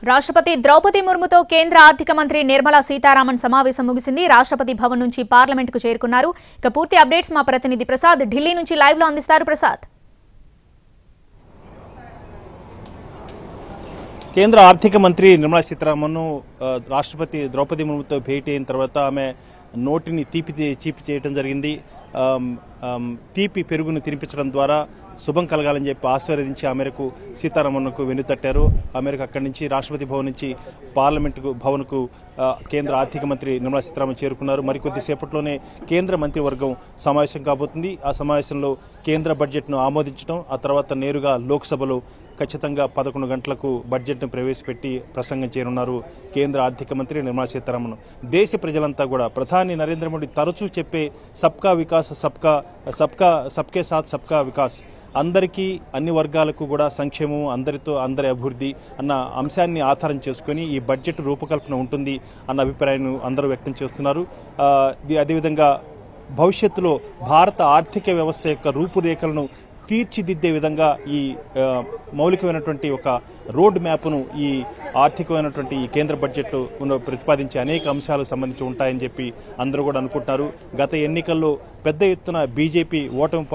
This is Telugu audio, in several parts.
రాష్ట్రపతి ద్రౌపది ముర్ముతో కేంద్ర ఆర్థిక మంత్రి నిర్మలా సీతారామన్ సమావేశం ముగిసింది. రాష్ట్రపతి భవన్ నుంచి పార్లమెంటుకు చేరుకున్నారు. ఇక పూర్తి అప్డేట్స్ మా ప్రతినిధి ప్రసాద్ ఢిల్లీ నుంచి లైవ్ లో అందిస్తారు. ప్రసాద్, కేంద్ర ఆర్థిక మంత్రి నిర్మలా సీతారామన్ రాష్ట్రపతి ద్రౌపది ముర్ముతో భేటీ అయిన తర్వాత ఆమె నోటిని చీపి చేయడం జరిగింది. తీపి పెరుగును తినిపించడం ద్వారా శుభం కలగాలని చెప్పి ఆశీర్వదించి ఆ మేరకు సీతారామన్కు వెన్నుతట్టారు. ఆ మేరకు అక్కడి నుంచి రాష్ట్రపతి భవన్ నుంచి పార్లమెంటు భవన్కు కేంద్ర ఆర్థిక మంత్రి నిర్మలా సీతారామన్ చేరుకున్నారు. మరికొద్దిసేపట్లోనే కేంద్ర మంత్రివర్గం సమావేశం కాబోతుంది. ఆ సమావేశంలో కేంద్ర బడ్జెట్ను ఆమోదించడం, ఆ తర్వాత నేరుగా లోక్సభలో ఖచ్చితంగా 11 గంటలకు బడ్జెట్ను ప్రవేశపెట్టి ప్రసంగం చేయనున్నారు కేంద్ర ఆర్థిక మంత్రి నిర్మలా సీతారామన్. దేశ ప్రజలంతా కూడా ప్రధాని నరేంద్ర మోడీ తరచూ చెప్పే సబ్కా వికాస్ సబ్కే సాత్ సబ్కా వికాస్, అందరికీ అన్ని వర్గాలకు కూడా సంక్షేమం, అందరి అభివృద్ధి అన్న అంశాన్ని ఆధారం చేసుకుని ఈ బడ్జెట్ రూపకల్పన ఉంటుంది అన్న అభిప్రాయాన్ని అందరూ వ్యక్తం చేస్తున్నారు. అదేవిధంగా భవిష్యత్తులో భారత ఆర్థిక వ్యవస్థ యొక్క రూపురేఖలను తీర్చిదిద్దే విధంగా ఈ మౌలికమైనటువంటి ఒక రోడ్ మ్యాప్ను ఈ ఆర్థికమైనటువంటి ఈ కేంద్ర బడ్జెట్లో ప్రతిపాదించే అనేక అంశాలకు సంబంధించి ఉంటాయని చెప్పి అందరూ కూడా అనుకుంటున్నారు. గత ఎన్నికల్లో పెద్ద ఎత్తున బీజేపీ ఓటమి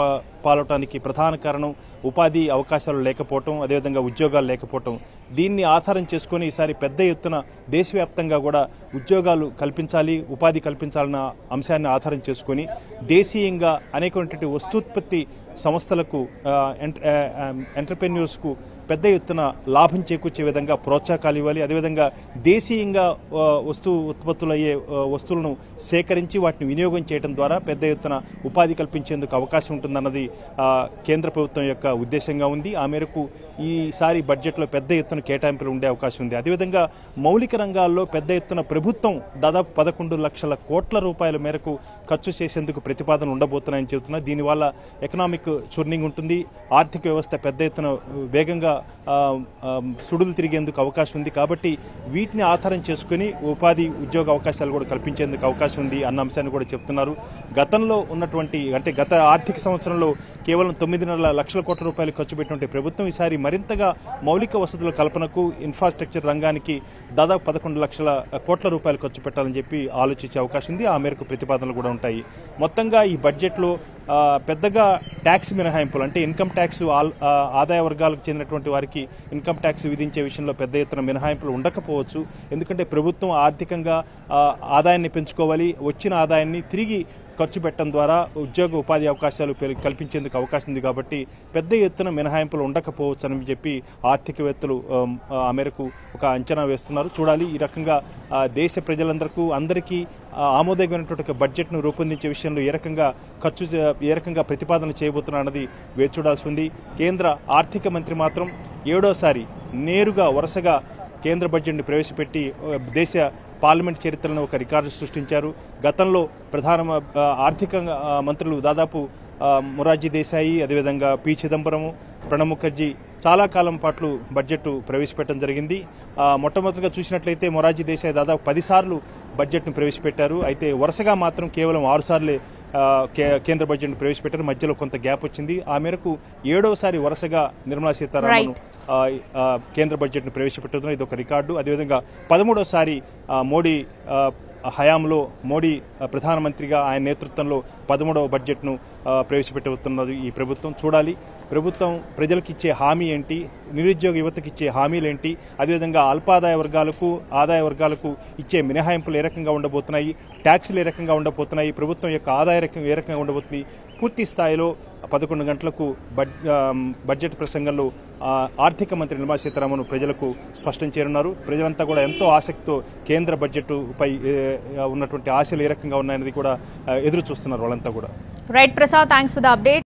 పాలవటానికి ప్రధాన కారణం ఉపాధి అవకాశాలు లేకపోవటం, అదేవిధంగా ఉద్యోగాలు లేకపోవటం. దీన్ని ఆధారం చేసుకుని ఈసారి పెద్ద ఎత్తున దేశవ్యాప్తంగా కూడా ఉద్యోగాలు కల్పించాలి, ఉపాధి కల్పించాలన్న అంశాన్ని ఆధారం చేసుకుని దేశీయంగా అనేకమైనటువంటి వస్తూత్పత్తి సంస్థలకు, ఎంటర్ప్రెన్యూర్స్కు పెద్ద ఎత్తున లాభం చేకూర్చే విధంగా ప్రోత్సాహకాలు ఇవ్వాలి. అదేవిధంగా దేశీయంగా ఉత్పత్తులు అయ్యే వస్తువులను సేకరించి వాటిని వినియోగం చేయడం ద్వారా పెద్ద ఎత్తున ఉపాధి కల్పించేందుకు అవకాశం ఉంటుందన్నది కేంద్ర ప్రభుత్వం యొక్క ఉద్దేశంగా ఉంది. ఆ మేరకు ఈసారి బడ్జెట్లో పెద్ద ఎత్తున కేటాయింపులు ఉండే అవకాశం ఉంది. అదేవిధంగా మౌలిక రంగాల్లో పెద్ద ఎత్తున ప్రభుత్వం దాదాపు 11 లక్షల కోట్ల రూపాయల మేరకు ఖర్చు చేసేందుకు ప్రతిపాదనలు ఉండబోతున్నాయని చెబుతున్నారు. దీనివల్ల ఎకనామిక్ చర్నింగ్ ఉంటుంది, ఆర్థిక వ్యవస్థ పెద్ద ఎత్తున వేగంగా సుడులు తిరిగేందుకు అవకాశం ఉంది. కాబట్టి వీటిని ఆధారం చేసుకుని ఉపాధి ఉద్యోగ అవకాశాలు కూడా కల్పించేందుకు అవకాశం ఉంది అన్న అంశాన్ని కూడా చెప్తున్నారు. గతంలో ఉన్నటువంటి గత ఆర్థిక సంవత్సరంలో కేవలం 9.5 లక్షల కోట్ల రూపాయలు ఖర్చు పెట్టినటువంటి ప్రభుత్వం ఈసారి మరింతగా మౌలిక వసతుల కల్పనకు, ఇన్ఫ్రాస్ట్రక్చర్ రంగానికి దాదాపు 11 లక్షల కోట్ల రూపాయలు ఖర్చు పెట్టాలని చెప్పి ఆలోచించే అవకాశం ఉంది. ఆ మేరకు ప్రతిపాదనలు కూడా ఉంటాయి. మొత్తంగా ఈ బడ్జెట్లో పెద్దగా ట్యాక్స్ మినహాయింపులు, అంటే ఇన్కమ్ ట్యాక్స్ ఆదాయ వర్గాలకు చెందినటువంటి వారికి ఇన్కమ్ ట్యాక్స్ విధించే విషయంలో పెద్ద ఎత్తున మినహాయింపులు ఉండకపోవచ్చు. ఎందుకంటే ప్రభుత్వం ఆర్థికంగా ఆదాయాన్ని పెంచుకోవాలి, వచ్చిన ఆదాయాన్ని తిరిగి ఖర్చు పెట్టడం ద్వారా ఉద్యోగ ఉపాధి అవకాశాలు కల్పించేందుకు అవకాశం ఉంది. కాబట్టి పెద్ద ఎత్తున మినహాయింపులు ఉండకపోవచ్చు అని చెప్పి ఆర్థికవేత్తలు ఆ మేరకు ఒక అంచనా వేస్తున్నారు. చూడాలి ఈ రకంగా దేశ అందరికీ ఆమోదమైనటువంటి బడ్జెట్ను రూపొందించే విషయంలో ఏ రకంగా ప్రతిపాదన చేయబోతున్నా అన్నది వేచి చూడాల్సి ఉంది. కేంద్ర ఆర్థిక మంత్రి మాత్రం 7వసారి నేరుగా వరుసగా కేంద్ర బడ్జెట్ను ప్రవేశపెట్టి దేశ పార్లమెంట్ చరిత్రలో ఒక రికార్డు సృష్టించారు. గతంలో ప్రధాన ఆర్థిక మంత్రులు దాదాపు మొరార్జీ దేశాయి, అదేవిధంగా పి చిదంబరం, ప్రణబ్ ముఖర్జీ చాలా కాలం పాటు బడ్జెట్ ప్రవేశపెట్టడం జరిగింది. మొట్టమొదటిగా చూసినట్లయితే మొరార్జీ దేశాయి దాదాపు 10 సార్లు బడ్జెట్ను ప్రవేశపెట్టారు. అయితే వరుసగా మాత్రం కేవలం 6 సార్లే కేంద్ర బడ్జెట్ను ప్రవేశపెట్టారు. మధ్యలో కొంత గ్యాప్ వచ్చింది. ఆ మేరకు 7వసారి వరుసగా నిర్మలా సీతారామన్ కేంద్ర బడ్జెట్ను ప్రవేశపెట్టుతున్నారు. ఇది ఒక రికార్డు. అదేవిధంగా 13వసారి మోడీ హయాంలో మోడీ ప్రధానమంత్రిగా ఆయన నేతృత్వంలో 13వ బడ్జెట్ను ప్రవేశపెట్టుతున్నది ఈ ప్రభుత్వం. చూడాలి ప్రభుత్వం ప్రజలకు ఇచ్చే హామీ ఏంటి, నిరుద్యోగ యువతకి ఇచ్చే హామీలేంటి, అదేవిధంగా అల్పాదాయ వర్గాలకు, ఆదాయ వర్గాలకు ఇచ్చే మినహాయింపులు ఏ రకంగా ఉండబోతున్నాయి, ట్యాక్సులు ఏ రకంగా ఉండబోతున్నాయి, ప్రభుత్వం యొక్క ఆదాయ ఏ రకంగా ఉండబోతుంది. పూర్తి స్థాయిలో 11 గంటలకు బడ్జెట్ ప్రసంగంలో ఆర్థిక మంత్రి నిర్మలా సీతారామన్ ప్రజలకు స్పష్టం చేయనున్నారు. ప్రజలంతా కూడా ఎంతో ఆసక్తితో కేంద్ర బడ్జెట్ పై ఉన్నటువంటి ఆశలు ఏ రకంగా ఉన్నాయనేది కూడా ఎదురు చూస్తున్నారు వాళ్ళంతా కూడా. Right Prasad, thanks for the update.